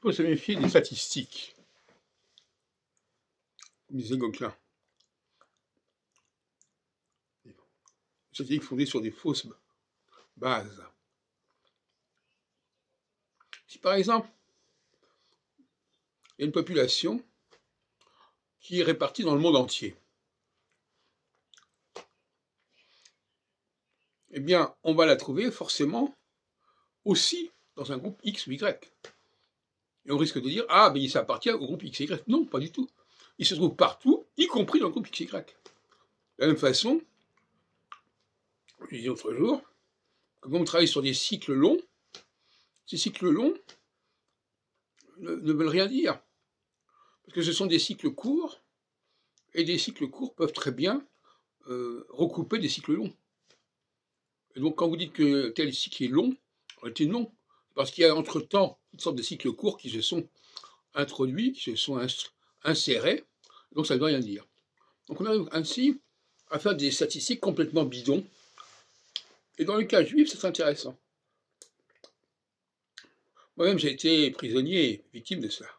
faut se méfier des statistiques, comme disait Gauquelin. Des statistiques fondées sur des fausses bases. Si par exemple, il y a une population qui est répartie dans le monde entier, eh bien, on va la trouver forcément aussi dans un groupe X ou Y. Et on risque de dire, ah, mais ça appartient au groupe X et Y. Non, pas du tout. Il se trouve partout, y compris dans le groupe X et Y. De la même façon, je disais l'autre jour, que quand on travaille sur des cycles longs, ces cycles longs ne veulent rien dire. Parce que ce sont des cycles courts, et des cycles courts peuvent très bien recouper des cycles longs. Et donc, quand vous dites que tel cycle est long, en réalité, non. Parce qu'il y a entre-temps une sorte de cycles courts qui se sont introduits, qui se sont insérés, donc ça ne veut rien dire. Donc on arrive ainsi à faire des statistiques complètement bidons, et dans le cas juif, c'est intéressant. Moi-même, j'ai été prisonnier, victime de cela.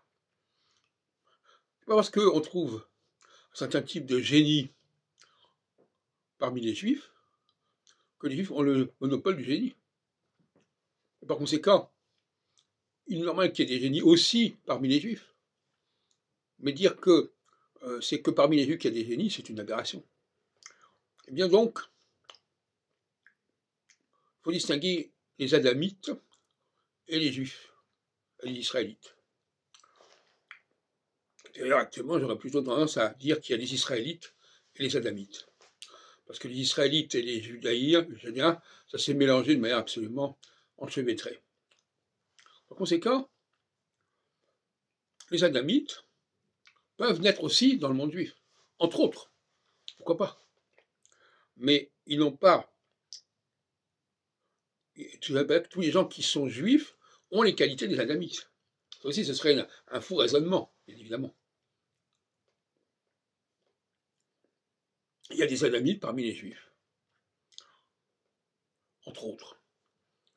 C'est pas parce qu'on trouve un certain type de génie parmi les juifs que les juifs ont le monopole du génie. Et par conséquent, il est normal qu'il y ait des génies aussi parmi les juifs. Mais dire que c'est que parmi les juifs qu'il y a des génies, c'est une aberration. Eh bien donc, il faut distinguer les adamites et les juifs, et les israélites. D'ailleurs, actuellement, j'aurais plutôt tendance à dire qu'il y a les israélites et les adamites. Parce que les israélites et les judaïens, ça s'est mélangé de manière absolument enchevêtrée. Par conséquent, les adamites peuvent naître aussi dans le monde juif, entre autres. Pourquoi pas? Mais ils n'ont pas. Tous les gens qui sont juifs ont les qualités des adamites. Ça aussi, ce serait un faux raisonnement, bien évidemment. Il y a des adamites parmi les juifs, entre autres.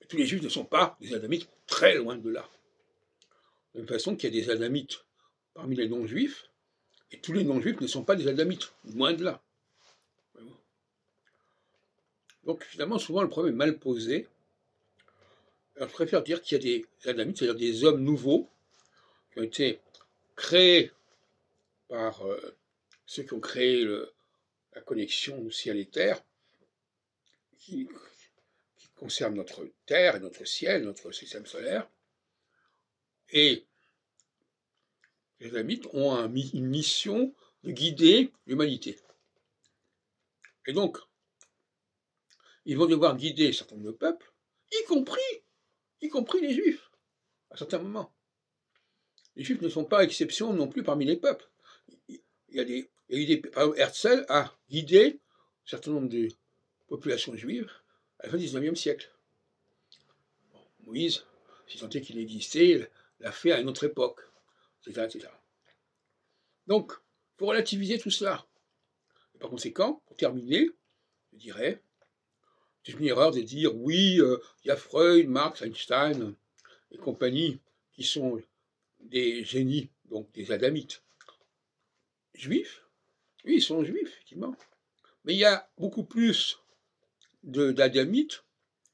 Et tous les juifs ne sont pas des adamites, très loin de là. De la même façon qu'il y a des adamites parmi les non-juifs, et tous les non-juifs ne sont pas des adamites, loin de là. Donc finalement, souvent le problème est mal posé. Alors je préfère dire qu'il y a des adamites, c'est-à-dire des hommes nouveaux, qui ont été créés par ceux qui ont créé la connexion du ciel et terre, qui concerne notre terre et notre ciel, notre système solaire. Et les adamites ont une mission de guider l'humanité. Et donc, ils vont devoir guider un certain nombre de peuples, y compris les juifs, à certains moments. Les juifs ne sont pas exception non plus parmi les peuples. Il y a eu par exemple, Herzl a guidé un certain nombre de populations juives à la fin du XIXe siècle. Bon, Moïse, si tant est qu'il existait, l'a fait à une autre époque, etc., etc. Donc, il faut relativiser tout cela. Et par conséquent, pour terminer, je dirais, c'est une erreur de dire oui, il y a Freud, Marx, Einstein et compagnie qui sont des génies, donc des adamites. Juifs, oui, ils sont juifs, effectivement. Mais il y a beaucoup plus d'adamites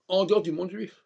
en dehors du monde juif.